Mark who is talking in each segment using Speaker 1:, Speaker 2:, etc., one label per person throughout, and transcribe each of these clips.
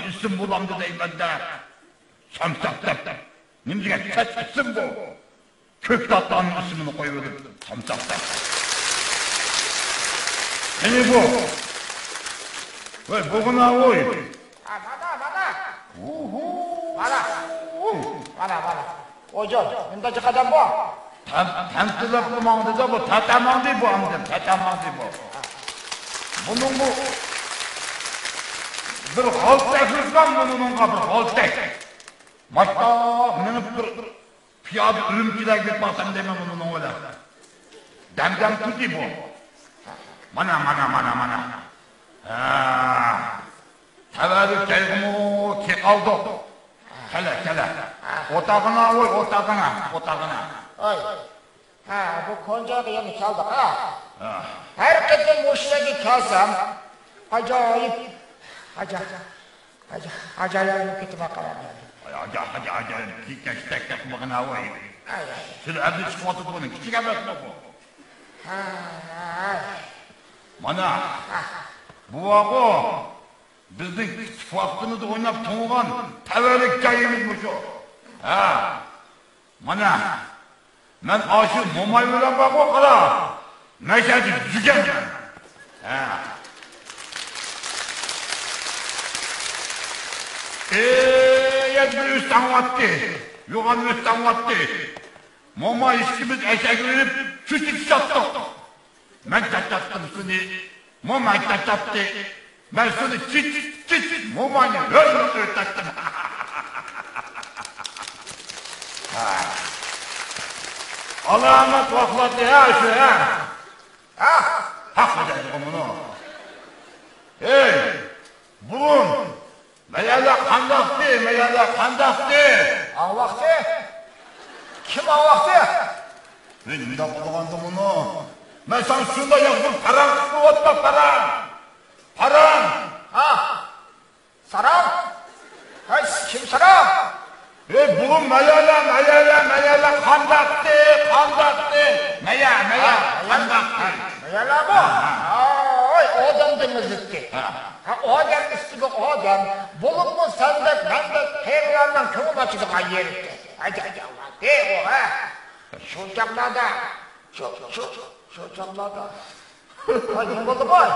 Speaker 1: İsim bulamdı deymen de. Samsak da. Nimdiğe isim bu. Kök tatlanın ismini koyuverdim. Samsak da. Ne bu? Vay buguna oy.
Speaker 2: Mana. Hocam, bunda çıkadan bu.
Speaker 1: Temsilip bulmandı da bu. Tatamandı bu amcım. Tatamandı bu. Bunun bu. Bir haltek hızlan bununla bir haltek. Başta minip bir piyadı ürümçiler gitmezsem demem bunun öyle. Demdem tuti bu. Mana. Teverik kelgimi ki kaldı. Kele. Otağına oy, otağına.
Speaker 2: Oy. Bu koncağı yeni çaldık ha. Herkesin hoşuna kalsam acayip gittim akalar.
Speaker 1: Acayip. Tek bakına oy. Şimdi evde çıkmadı bunun. Küçük evletme bu. Mana. Bu vago. Bizning vaqtimizni o'ynab to'g'an tavallik joyimiz bu. Mana. Men aşı mo'may bilan baqo qara. Nashaji jugan. Yadni üstavatdi. Yo'g'on üstavatdi. Mo'may ishimiz eşek verib, chuchib chotdi. Men tattdim seni. Mo'may tattdi. Ben seni çit mumayne öyle taktım. Allah'ıma topladı ya şu ya. Hak edecek onu. Hey, bulun. Meyada kandaktı.
Speaker 2: Ağlaktı? Kim ağlaktı?
Speaker 1: Benim de kullandım onu. Ben sana şunda yazdım, paran kutlu paran. Paran!
Speaker 2: Saram! Hey, kim saram?
Speaker 1: Bulun meyala kandaktı. Meya, kandaktı.
Speaker 2: Meyala bu? Oy, odam demizlikti. Odam üstü bu odam. Bulup mu sandık, mendik, hayırlarla kıvım açıdık ayyerikti. Hadi Allah, de o ha. Şu camlarda. Hadi ne oldu boy?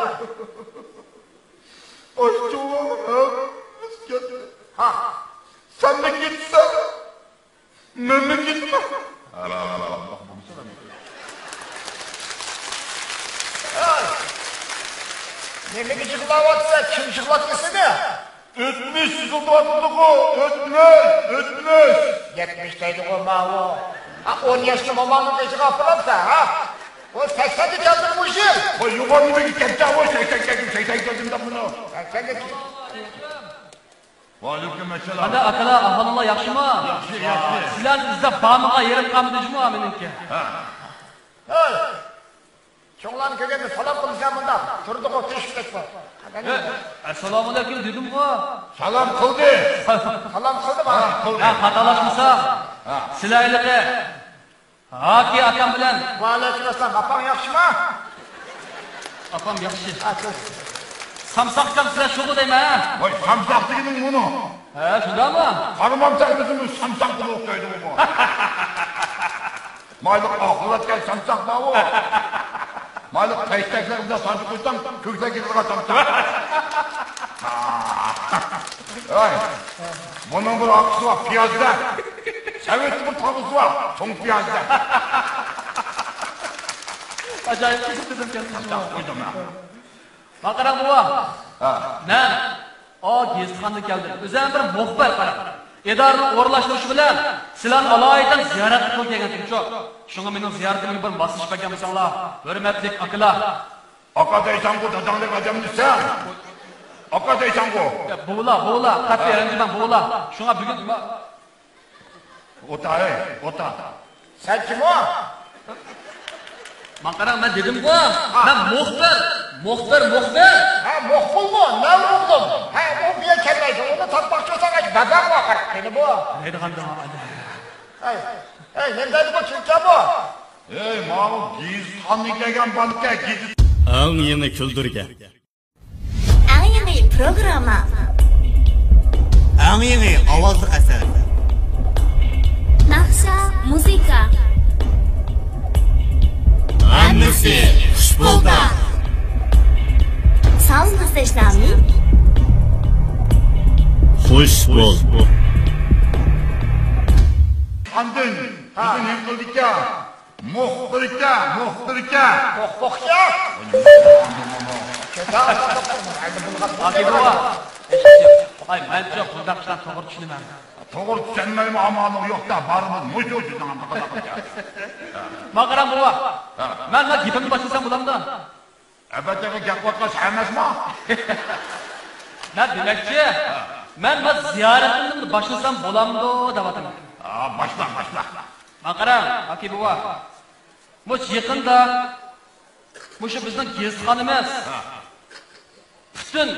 Speaker 1: Aşçı olalım ha. Sen de gitsen. Ben de gitmem.
Speaker 2: Nemi şıklavatsa kim şıklatması ne?
Speaker 1: Ötmüş şıklattık o. Ötmüş.
Speaker 2: 70'teydi o mavu. 10 yaşlı mamanın peşi kapılamsa ha? O 80'de çaldırmışım.
Speaker 1: O yuvarlı bir gidecekti o 80 geldim de bunu.
Speaker 2: 80'de
Speaker 1: Aleykümselam.
Speaker 3: Hadi akala ahalala yaxshi mı?
Speaker 1: Yaxshi.
Speaker 3: Sizlar izda bamiga yerim qamidijmi meniki?
Speaker 2: Hey. Çoğlan köyde salam kılacağım bunda. Durduk o teşvik var.
Speaker 3: Assalomu alaykum dedim bu.
Speaker 1: Salam kıldı.
Speaker 2: Salam kıldı mı?
Speaker 3: Ha, xatolaşmasa. Silayliqi. Haki akam bilan.
Speaker 2: Va alaykum apam yaxshi mı?
Speaker 3: Apam yaxshi. Samsaqdan sizlar şo'g'u deyman.
Speaker 1: Voy, samsaqliging bunu.
Speaker 3: Ha, shundami?
Speaker 1: Qarmamsak bizim samsaqni o'qiydi bu. Mayli oxiratga samsaq bu. Mayli qaytaklarida sanchi qo'ysam, ko'kdagi qilgan samsaq. Ay. Bunun bir akısı var piyazda. Sovet bir tavusu var. Son piyazda.
Speaker 3: Acayip dedim kendisi.
Speaker 1: Samsaq koydum ya.
Speaker 3: Baqara buva. Men Gezitxonni keldim. O'zim bir muxbir qarab. Idorani o'rlashtirish bilan sizlarni alohida ziyorat qilib kelgandim shu. Shunga mening ziyoratimga bir bosib kelganmisizlar. Hurmatli akalar.
Speaker 1: Aka deysan bu dadanglik adammisan. Aka deysan bu.
Speaker 3: Buğla, qat'iy ranjiman buğla. Shunga bugun
Speaker 1: Ota.
Speaker 2: Sen kim o?
Speaker 3: Maqara men dedim ku, men muxbir.
Speaker 2: Ha, muxbir mu? Ne muxbir? Ha, o bir kelmeydi. Onu tatmakçı olsan aç. Babam bakar. Beni bu.
Speaker 3: Neydi qanday?
Speaker 2: Hey, nerede bu Türkçe bu?
Speaker 1: Ey, ma'u Gizxonlik degan balıkka giz.
Speaker 4: Ang yeni küldürge.
Speaker 5: Ang yeni programma.
Speaker 4: Ang yeni ovozli asar.
Speaker 5: Naqsha muzika.
Speaker 4: Hammasi xush bo'ldi.
Speaker 5: Sound iste'shnami?
Speaker 4: Xush bo'ldi.
Speaker 1: Andın, bizim hem kıldıkça, muhbirlikte.
Speaker 2: Qo'rqoqcha.
Speaker 3: Aka bova. Ay, men çok bundaqdan to'g'ri tushunaman.
Speaker 1: To'g'ri tushunmaymi amalim yok da barimiz mujo judan qiladi.
Speaker 3: Maqaram bova. Men gapimni boshlasam bo'lamdi.
Speaker 1: Abadaga gapotqash emasmi?
Speaker 3: Men demakchi, men ziyoratimni boshlasam bo'lamdi deb ataman.
Speaker 1: Başla.
Speaker 3: Maqaram, aka bova. Mush yaqinda mushu bizning gezxonimiz butun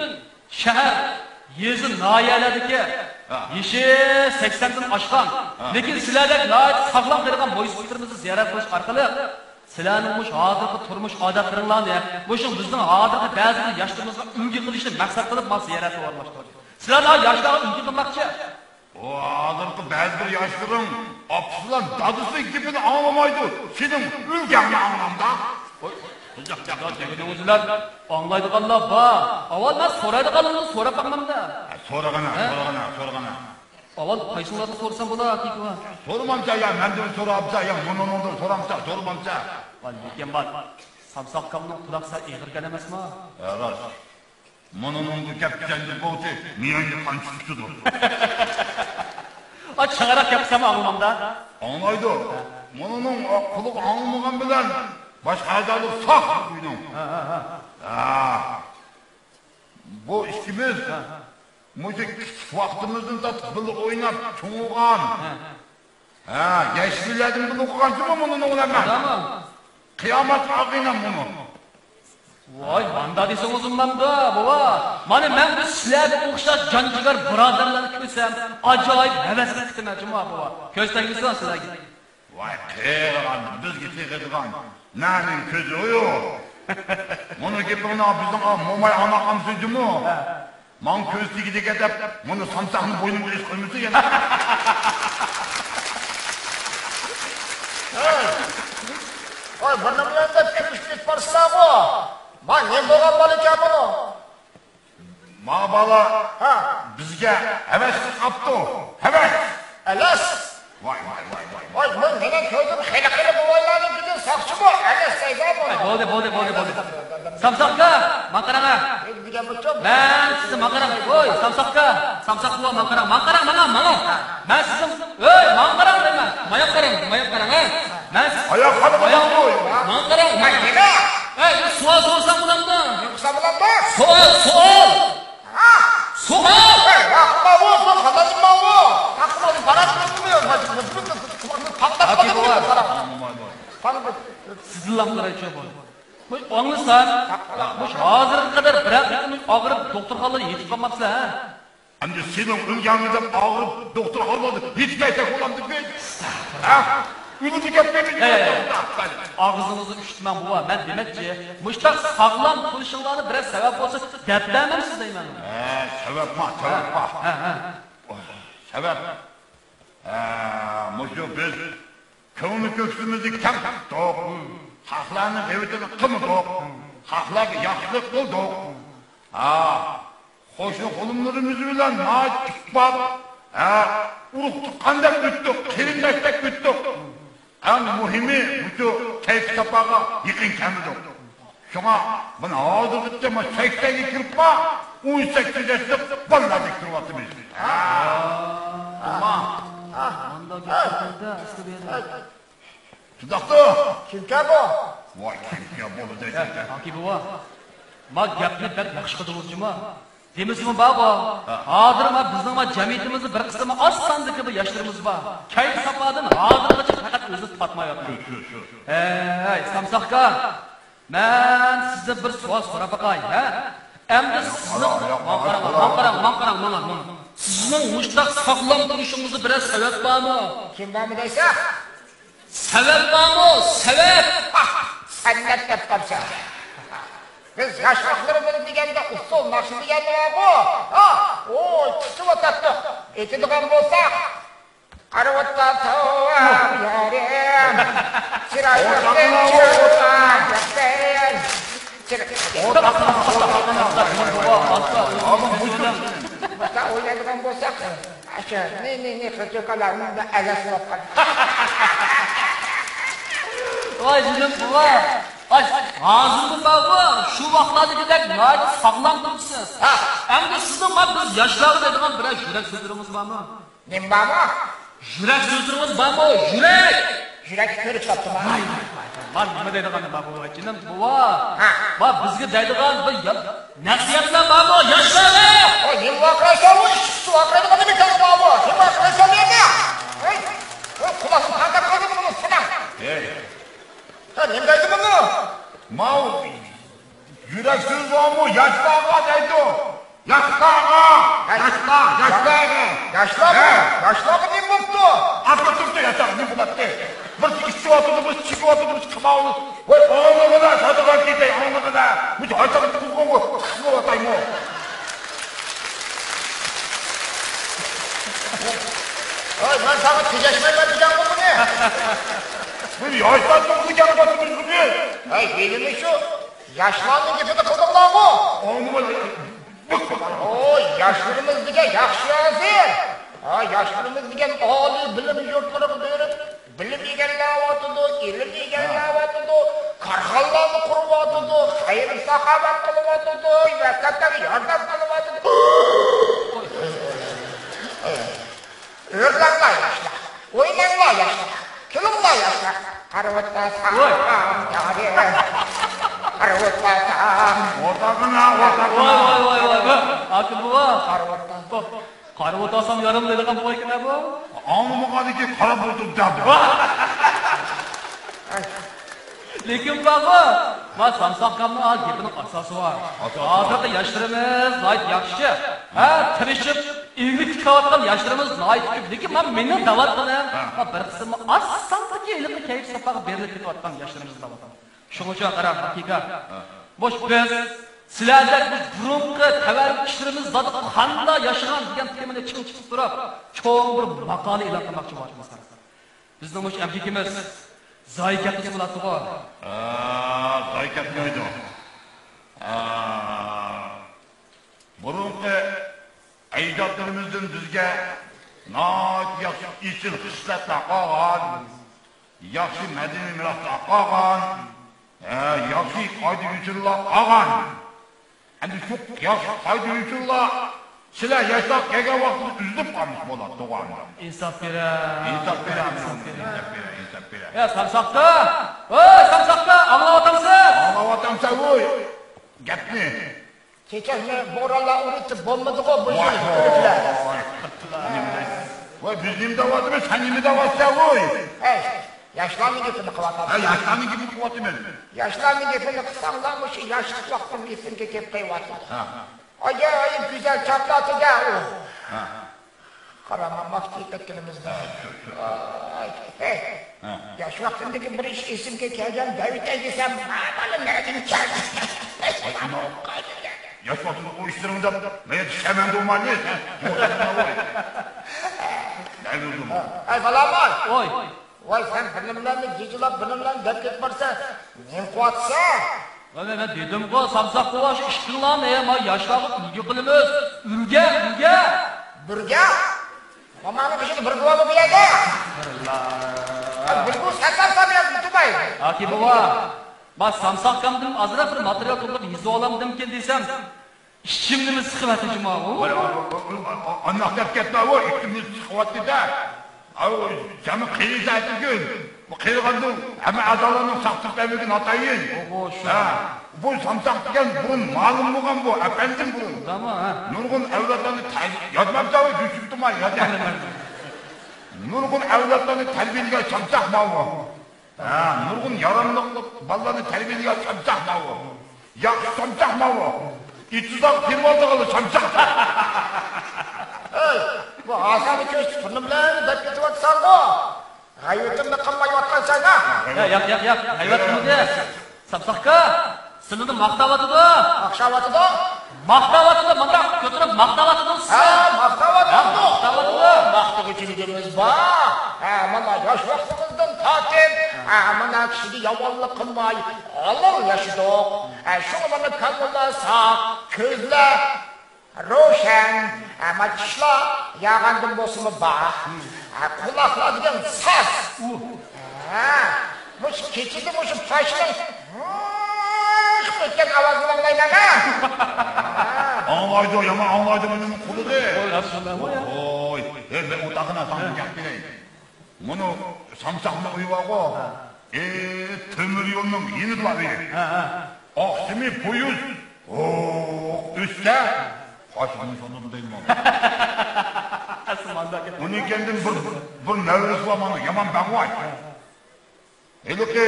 Speaker 3: shahar yezi noyalardagi yeshi 80 dan oshgan, lekin sizlardek sog'lom turgan mo'ysizlarimizni ziyorat qilish orqali sizlarning mush hozirgi turmush odatlaringlarni, mushu bizning hozirgi ba'zi yoshlarimizni ulgu qilishni maqsad qilib men ziyoratga o'rnashtirdim. Sizlar yoshlarga ulgu qilmoqchi.
Speaker 1: O hozirgi ba'zi bir yoshlarım opsizlar dadısı gibini anlamaydı. Senin ülkenni anlamda.
Speaker 3: O'zinglar anglaydiganlar bor. Avval men so'raydiganlarni so'rab baqmamda.
Speaker 1: So'ragana.
Speaker 3: Avval qaysilarni so'rsam bo'ladi, aka?
Speaker 1: Sormamcha ya, mendan so'rabsa ya, mundan so'ramsa, sormamcha.
Speaker 3: Lekin bor. Samsoqkamning quloqsa eg'irgan emasmi?
Speaker 1: Rost. Mundan gapchanni bo'ldi, miyangga qancha tushdi.
Speaker 3: Chig'aroq gapsam anglamda.
Speaker 1: Anlaydı. Mundan quloq anlamagan bilan başka azalı sağ buyurun. Bu işimiz müzik vaktimizin de tıbılı oynap çoğuğan. Geçmişlerden bunu okuyancı mı bunun olamaz?
Speaker 3: Tamam.
Speaker 1: Kıyamet ağıyla bunu.
Speaker 3: Vay, manda deseniz umamda, baba. Mani men bu sizlarga o'xshash jonjigar birodarlarni ko'rsam, ajoyib havasga ketdim, baba. Ko'z tegizsan sizlarga.
Speaker 1: Vay, qeyran, bizga tegadigan. Naning ko'zi yo'q. Buni gapini bizning mo'may anaqam so'zdimi? Men ko'z tegidiga deb, buni samsaqni bo'ynimga ish qo'ymasa yana.
Speaker 2: Oy, buni bilan deb kirishib ketmarsizlar-ku. Men ne bo'lgan bola ekan buni?
Speaker 1: Ma bola bizga havas qilibdi. Havas.
Speaker 2: Alas.
Speaker 1: Vay.
Speaker 2: Oy, men mening ko'zim xila bo'laylarning keyin soqchi bu. Alas sayda buni.
Speaker 3: Bo'ldi. Samsoqqa, maqaraga. Men sizni maqarang. Voy, Samsoqqa. Samsoq bu maqarang. Maqarang mana. Men sizni, voy, maqarang deyman. Mayoq qarang, ha. Men
Speaker 1: Oyoq qani qo'y.
Speaker 3: Maqarang.
Speaker 2: Nima?
Speaker 3: Ey, sual so'rasam bo'lamdi.
Speaker 2: Yo'qsa bo'lamdi?
Speaker 3: Sual. Sual.
Speaker 2: Raqma bu, xodimma bu. Raqma bu, barat qilmiyor.
Speaker 3: Sizlarga aytib qo'y. Bu anglasan, bu hozirga qadar biroq og'rib doktorxonaga yetib qolmabsizlar, ha?
Speaker 1: Endi sening o'lganingda og'rib doktorxonada hech qayta qo'lamdi ben. Uni gaplayman.
Speaker 3: Og'zingizni ushitman buva. Men demakchi, mushtaq sog'lom bo'lishinglarni biroz sabab bo'lsa, gaplamamsiz deyman.
Speaker 1: Sabab. Sabab. Mushu biz ko'ngil ko'ksimizni kam tutdik. Xalqlarni g'ayratini qilmadik. Xalqlarga yaxshilik qildik. Qo'shni qo'limlarimiz bilan iqbol, urug' tuqqandek o'tdik, qirindakdek o'tdik. Eng muhimi bu kayf safaga yaqin keldik. Shunga buni hozirgacha 80ga kiribma, 18 yoshda bolalarga kiryapmiz.
Speaker 3: Unda gaplarda asli beradi.
Speaker 1: Tudaqdi.
Speaker 2: Kimga bu?
Speaker 1: Voy, kimga bo'ladi?
Speaker 3: Aka bova. Ma gapni bir yaxshi qildim-juma. Demisizmi baba? Hozir bizning jamiyatimizni bir qismi oz sondagi bir yoshlarimiz bor. Kayf safadan hozirgacha faqat o'zi topmayapti. Ey, Samsoqqa. Men sizdan bir savol so'rab qo'yay, ha? Endi sizni qarang, mana. Sizning mushtaq saqlam turishingizni biroz sabab bormi?
Speaker 2: Kim bormi deysa?
Speaker 3: Sebep var mı? Sebep.
Speaker 2: Sen ne tepkapsın? Biz yaşlıklarımız degende usul nakşı degende var bu. O çıkıp otattık. Etediğen bolsak. Karavatta tavam yarim. Çıraylıkten çıraylıktan yapten. Basta oynadığın bolsak. Aşağı ne kırçakalarının da əgəsi yapar.
Speaker 3: Vay canım baba. Ay ağzımın bağı şu vaxtlarda gedək naydı sağlam durmuşsunuz. Hem de sizin bak biz yaşlar dediğin biraz yürek sözlerimiz var mı?
Speaker 2: Nem var mı?
Speaker 3: Yürek sözlerimiz var mı? Yürek!
Speaker 2: Yürek körük saptım ha.
Speaker 3: Var nima deydigan baba canım baba. Bak bizga deydigan bir nasihatlar var mı? Yaşlarga!
Speaker 2: O nem vaqraysanmış, su vaqraydigan ekan bu. Nem vaqraysan nega? O kulağım qandaq qildi buni sinan. Ha nem deydi bunu?
Speaker 1: Mau yürek söz var mı? Yaşlarga deydi. Yaşlarga.
Speaker 2: Yaşlarga nem bo'pti?
Speaker 1: Atma turdu yaşlarga ne bo'pti? Bir ikki oturdu, bir chiqib oturdu, bir qamavli. Voy, oğlumda sotgan ketay, oğlumda. Bu aytib turgan bu. Qisib otaymi?
Speaker 2: Oy, men sana tejaşmayman degan bu buni.
Speaker 1: Bu yoshlar to'g'ri gapirib turibdi.
Speaker 2: Ay, belimi şu. Yaşlarning gapini qildinglar bu. Oy, yaşlarımız degan yaxshi yozir. Yaşlarımız degan oliy bilim yurtlariga berib, bilim egallayotdi, ilm egallayotdi, korxonalarni quryotdi, xayr saxovat qilyotdi, maktablarga yordam qilyotdi. O'rganlar yoshlar, o'ynanglar yoshlar, kulinglar yoshlar. Qarabotda sağlam yari. Qarabotda
Speaker 1: Otaqına.
Speaker 3: Vay. Akı baba. Qarabot olsam yarim deydigan bu ekan bu.
Speaker 1: Anlamaganiki qarab o'tiribdi.
Speaker 3: Lekin baba, ma samsaqamning gapining asosi bor. Hozirda yoshlarimiz g'oyat yaxshi. Tirishib, ilmi tikayotgan yoshlarimiz g'oyat ko'p. Lekin meni da'vat qiling, bir qismi asandagi ilmi kayf safaga berilib ketayotgan yoshlarimiz da'vat qiling. Shuning uchun qarang, haqiqat. Bosh biz sizlardan biz burunqi tavarruk ishlarimiz zot qanday yashagan degan temani chiqib turib, cho'ng bir maqola e'lon qilmoqchi bo'lamiz. Bizning o'sha amgikimiz Zaykatimiz bo'ladi bor.
Speaker 1: Zaykat neydi? Burunqi ajdodlarimizdan bizga yaxshi isil xislatlar qolgan, yaxshi madaniy miroslar qolgan, yaxshi qoida-usullar qolgan. Endi shu yaxshi qoida-usullar sizlar yashab kelgan vaqtda uzilib qolmish bo'ladi, to'g'ri.
Speaker 3: İnsaf beramiz.
Speaker 1: İnsaf beramiz.
Speaker 3: Ya samsaqda! Voy samsaqda, anglayapsizsiz?
Speaker 1: Anglayapsan voy. Gapni.
Speaker 2: Kechasi bo'ronlar uritib bo'lmadi-ku bu ishlar.
Speaker 1: Voy, biz nima davatimiz, sen nima davatsan voy?
Speaker 2: Hey, yoshlarning gapini qilyapman.
Speaker 1: Yoshlarning gapini qilyapmiz.
Speaker 2: Yoshlarning gapini qilsanglar, o'sha yoshlik vaqtimni esimga kelib qo'yapti. Ajoyib go'zal chaqlatiga u. Qaraman maktabimizda. Hey. Yosh vaqtimdagi bir ish esimga kelgan, David desam, mana nima keldi.
Speaker 1: Yosh vaqtimda o ishlarimiz men shaman bo'lmaydi.
Speaker 2: Ay balaman.
Speaker 3: Voy.
Speaker 2: Voy sen bilimlarni jijilab bilimlarni deb ketmarsan, men quvvatsa.
Speaker 3: Men dedim-ku, samsaq qo'sh ish qilamiz, ma yoshlarga ulgu qilamiz. Ulga.
Speaker 2: Birga. Mamani qishini bir qilib qo'yadi. Bilgu sakarsan Dubai.
Speaker 3: Aki baba, ma samsaqamdan azroq bir material to'plab yozib olamdim ken desam, ishimni siqib atishim o.
Speaker 1: Anaq deb ketma voy, ishimni siqib atdi-da. Jami qiyilsa aytgin. Bu qiyilganda hamma a'zolarning saqchiqligini atayin. Bu samsaq degan burun ma'lum bo'lgan bu, afandim bu. Nurg'un avlodlarni yozmabdi-ku, jushibdimay yozadi. Nurg'un avlodlarni tarbiyalagan samsaq ma'lum. Nurg'un yaramliq bolalarni tarbiyalagan samsaq ma'lum. Yaxshi samsaq ma'lum. İttizoq firmalarga samsaq.
Speaker 2: Ey, bu asabi ko'z filmlarni deb ketyapsan-ku. Hayatımda qilmayotgan sana.
Speaker 3: Yap. Hayvatımda. Samsaqqa. Seni de maqtavatıda.
Speaker 2: Aqshavatıda.
Speaker 3: Maqtavatıda bunda götürüp maqtavatıda.
Speaker 2: Maqtavatıda. Maqtıq üçünümüz var. Mana yosh vaqtimizdan tortib, mana kishini yomonlik qilmay, olib yashadik. Shu mana ko'ngillar sog', ko'zlar ro'shan, tishlar yag'andim bo'lsin baxt. Quloqlar degan ses. Mush kechida mush pashning ketgan ovozni anglayman.
Speaker 1: Anlaydı yama anlaydı benim kulu de.
Speaker 3: Oy,
Speaker 1: Ben otağına samsak yapmayayım. Bunu samsakla uyuvago. Tömür yolunun yeni duvarı. Aksimi poyuz. Üstte. Kaçmanın sonunda değil mi? Onu kendim bir nevres olamanı yaman ben var. Elike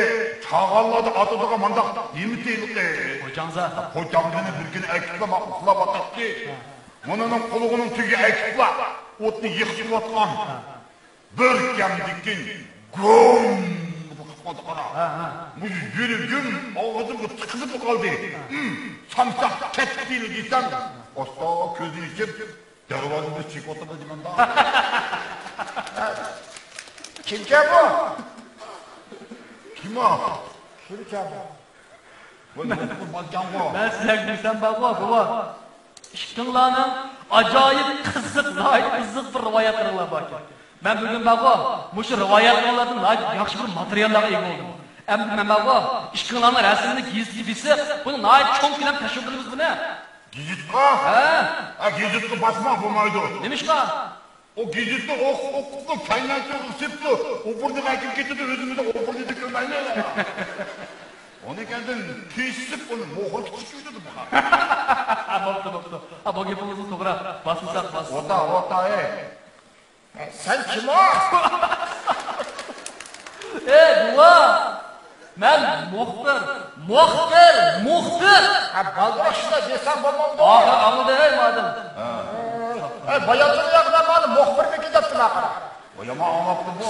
Speaker 1: çağalladı atıdığa mandak yemiti elike.
Speaker 3: Kocanza.
Speaker 1: Kocanzını bir gün ekipla makla batattı. Onun kuluğunun tüyü ekipla. Otunu yıkıp atkan. Bir kemdikin. Güm. Bu yürü güm. Ağzım tıkızıp kaldı. Samsak tepkiyle gitsem. Osta közünü içip. Dervazımda çık oturdu cimanda.
Speaker 2: Kimce bu?
Speaker 1: Kim o?
Speaker 2: Kimce bu?
Speaker 3: Ben size gülsem baba. İşkinlarının acayip kızık, kızık bir rivayetlerine bakın. Ben bugün baba, bu şu rivayetlerden yakşı bir materyallara iyi oldum. Ben baba, işkinlarının resimini gizlisi, bunu nayet çok güzel teşekkürümüz bu ne?
Speaker 1: Gizitka? Gizitka basmak olmaydı.
Speaker 3: Neymiş ka?
Speaker 1: O gizitka okutlu, kaynakçı ısıptı. O burada ekip getirdi, özümüzde o burada dikilmeyle. Onu kendin kesip onu moğol küçüğüydü bu.
Speaker 3: Baptı. Ha bu gepimizi toprağa basmışsak bas.
Speaker 1: Ota
Speaker 2: Sen kim o?
Speaker 3: Buva! Ben muhbir!
Speaker 2: Baldaşına desem bulmam da.
Speaker 3: Anladı madem.
Speaker 2: Bayatını yakına bana muhbir mi gidettin akara?
Speaker 1: O yama anlattı bu.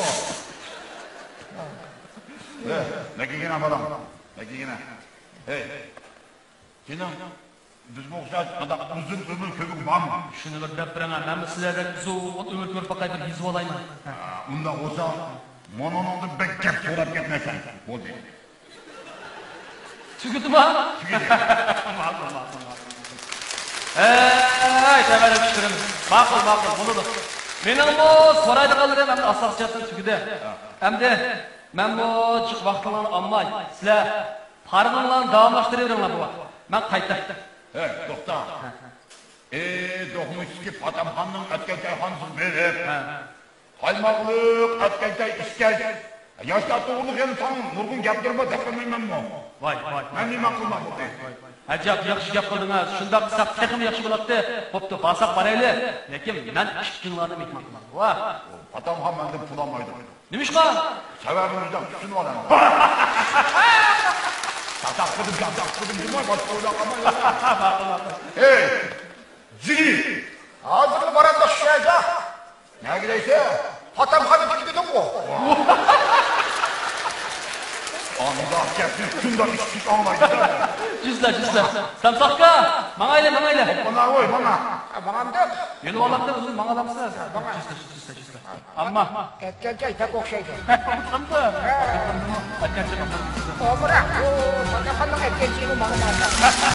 Speaker 1: Ne ki yine adam? Ne ki yine? Hey. Yine biz bu okşaç adam uzun ömür köküm var mı?
Speaker 3: Şunu bir depirene, ben sizlere uzun ömür körüp bakayım bir yüzü olayım.
Speaker 1: Bunda olsa mononondu bekkep sorap gitmesen. O değil.
Speaker 3: Tükürdü mü ha?
Speaker 1: Tükürdü.
Speaker 3: Severim şükürüm. Makul, bunu da. Benim bu sorayda kalırım, hem de asakçatın tükürdü. Hem de, ben bu çık vaxtından anmay, sizler parmağınla davamlaştırıyorum bu. Ben kayıtta.
Speaker 1: Doktor. Dokmuş ki Patamxanның Atkelkay xansız verip, Halmaqlık Atkelkay işkel. Yaşta doğruluk yani sana nurgun gaplarıma tepemeymen mi?
Speaker 3: Vay.
Speaker 1: Ben neyman kılmak bu değil.
Speaker 3: Acaba yaxşı gap qildingiz. Shunda qilsak texim yaxshi bo'ladi. Bo'pti, basak borayli. Lekin men ishchilarni mehmon qilaman. Va,
Speaker 1: Patamxan mende pul olmaydı.
Speaker 3: nimishqa?
Speaker 1: Sebebimizden tutunib olaman. Satak kıdım demay başka oynaqaman. Hey! Zili!
Speaker 2: Hazırlı baranda şişeceğim.
Speaker 1: Ne gideyse?
Speaker 2: Patamxanı tükürdün bu.
Speaker 1: Anında keskin şundan işçik almaydı.
Speaker 3: Jizla. Samsaqqa, mangayla.
Speaker 1: Bana koy bana.
Speaker 2: Bana dök.
Speaker 3: Yeni olamda o'zing mangalamsiz. Jizla. Amma.
Speaker 2: Etkençay pek okşaydı.
Speaker 3: Qamda. Atkancha.
Speaker 2: O bırak. O Patamxanın etkençayını bana